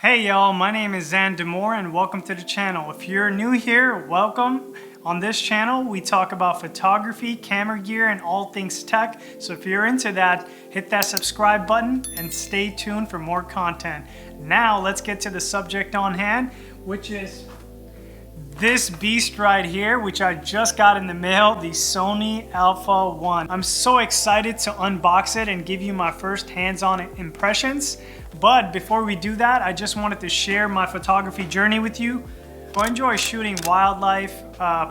Hey y'all, my name is Zan Demore and welcome to the channel. If you're new here, welcome. On this channel, we talk about photography, camera gear, and all things tech. So if you're into that, hit that subscribe button and stay tuned for more content. Now let's get to the subject on hand, which is this beast right here, which I just got in the mail, the Sony A1. I'm so excited to unbox it and give you my first hands-on impressions. But before we do that, I just wanted to share my photography journey with you. I enjoy shooting wildlife,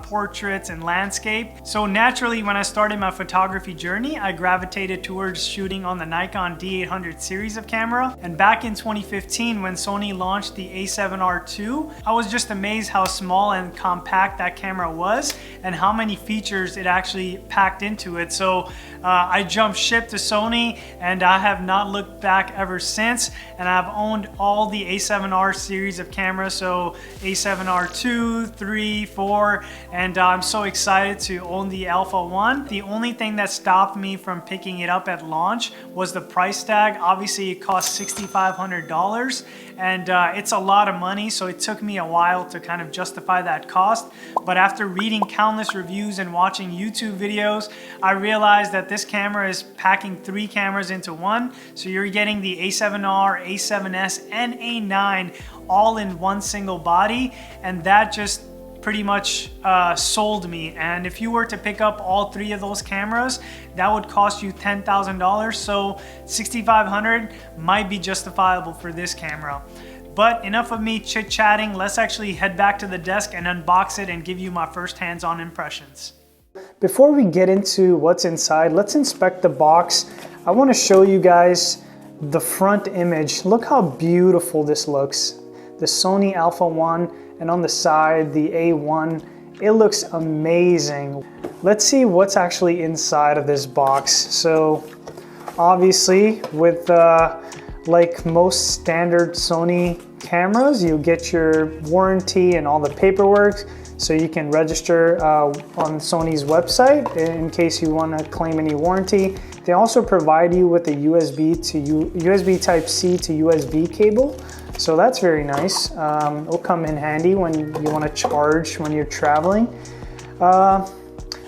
portraits, and landscape. So naturally, when I started my photography journey, I gravitated towards shooting on the Nikon D800 series of camera. And back in 2015, when Sony launched the A7R II, I was just amazed how small and compact that camera was and how many features it actually packed into it. So I jumped ship to Sony and I have not looked back ever since. And I've owned all the A7R series of cameras, so A7R II, 3, 4, and I'm so excited to own the A1. The only thing that stopped me from picking it up at launch was the price tag. Obviously, it cost $6,500, and it's a lot of money, so it took me a while to kind of justify that cost. But after reading countless reviews and watching YouTube videos, I realized that this camera is packing 3 cameras into one. So you're getting the A7R, A7S, and A9 all in one single body, and that just pretty much sold me. And if you were to pick up all 3 of those cameras, that would cost you $10,000. So $6,500 might be justifiable for this camera. But enough of me chit-chatting. Let's actually head back to the desk and unbox it and give you my first hands-on impressions. Before we get into what's inside, let's inspect the box. I want to show you guys the front image. Look how beautiful this looks. The Sony A1, and on the side, the A1. It looks amazing. Let's see what's actually inside of this box. So obviously, with like most standard Sony cameras, you get your warranty and all the paperwork, so you can register on Sony's website in case you want to claim any warranty. They also provide you with a USB Type-C to USB cable, so that's very nice. It'll come in handy when you want to charge when you're traveling.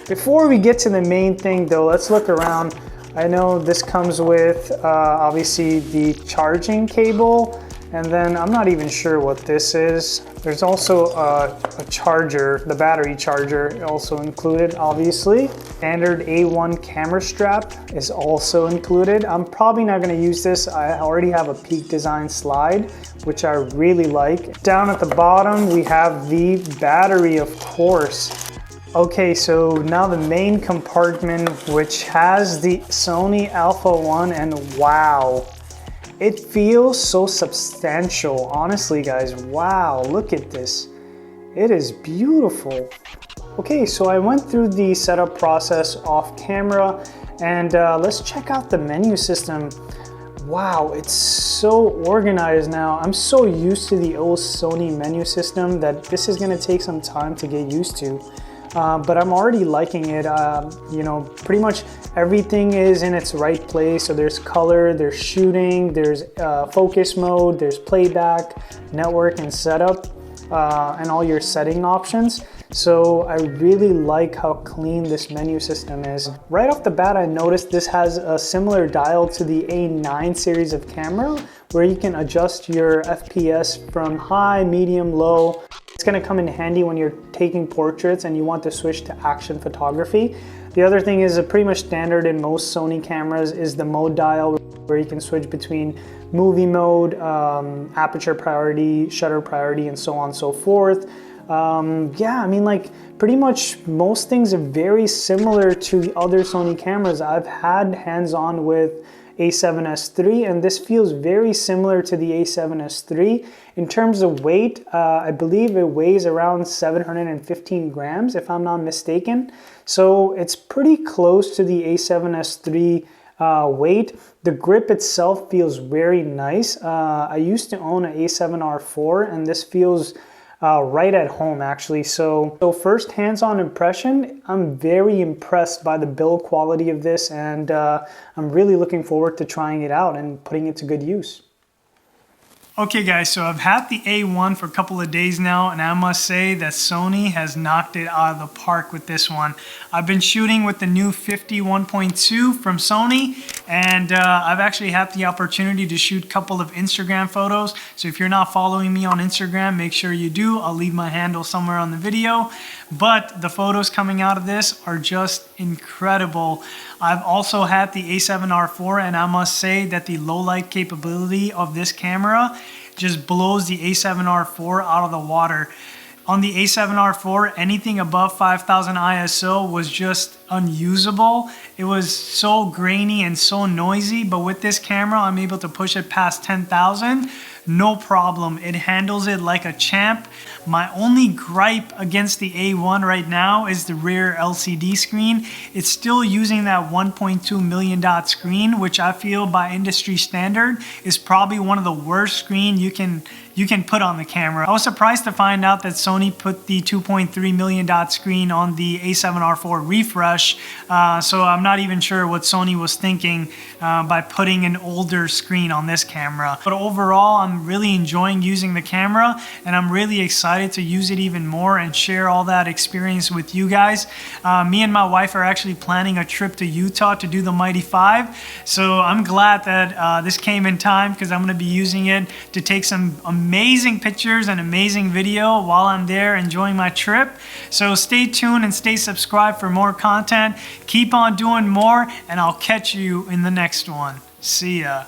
Before we get to the main thing though, let's look around. I know this comes with obviously the charging cable, and then I'm not even sure what this is. There's also a charger, the battery charger also included, obviously. Standard A1 camera strap is also included. I'm probably not gonna use this. I already have a Peak Design slide, which I really like. Down at the bottom, we have the battery, of course. Okay, so now the main compartment, which has the Sony A1, and wow. It feels so substantial, honestly guys. Wow, look at this. It is beautiful. Okay, so I went through the setup process off camera, and let's check out the menu system. Wow, it's so organized now. I'm so used to the old Sony menu system that this is gonna take some time to get used to. But I'm already liking it. You know, pretty much everything is in its right place. So there's color, there's shooting, there's focus mode, there's playback, network, and setup, and all your setting options. So I really like how clean this menu system is. Right off the bat, I noticed this has a similar dial to the A9 series of camera, where you can adjust your FPS from high, medium, low. It's gonna come in handy when you're taking portraits and you want to switch to action photography. The other thing is pretty much standard in most Sony cameras is the mode dial, where you can switch between movie mode, aperture priority, shutter priority, and so on and so forth. Yeah, I mean, like pretty much most things are very similar to the other Sony cameras I've had hands-on with A7S III, and this feels very similar to the A7S III. In terms of weight, I believe it weighs around 715 grams, if I'm not mistaken. So it's pretty close to the A7S III weight. The grip itself feels very nice. I used to own an A7R IV, and this feels right at home actually. So first hands-on impression, I'm very impressed by the build quality of this, and I'm really looking forward to trying it out and putting it to good use. Okay guys, so I've had the A1 for a couple of days now, and I must say that Sony has knocked it out of the park with this one. I've been shooting with the new 51.2 from Sony, and I've actually had the opportunity to shoot a couple of Instagram photos. So if you're not following me on Instagram, make sure you do. I'll leave my handle somewhere on the video. But the photos coming out of this are just incredible. I've also had the A7R4, and I must say that the low light capability of this camera just blows the A7R4 out of the water. On the A7R4, anything above 5000 ISO was just unusable. It was so grainy and so noisy, but with this camera, I'm able to push it past 10,000. No problem. It handles it like a champ. My only gripe against the A1 right now is the rear LCD screen. It's still using that 1.2 million dot screen, which I feel by industry standard is probably one of the worst screen you can put on the camera. I was surprised to find out that Sony put the 2.3 million dot screen on the A7R4 refresh, so I'm not even sure what Sony was thinking by putting an older screen on this camera. But overall, I'm really enjoying using the camera, and I'm really excited to use it even more and share all that experience with you guys. Me and my wife are actually planning a trip to Utah to do the Mighty 5, so I'm glad that this came in time, because I'm going to be using it to take some amazing pictures and amazing video while I'm there enjoying my trip. So stay tuned and stay subscribed for more content. Keep on doing more, and I'll catch you in the next one. See ya.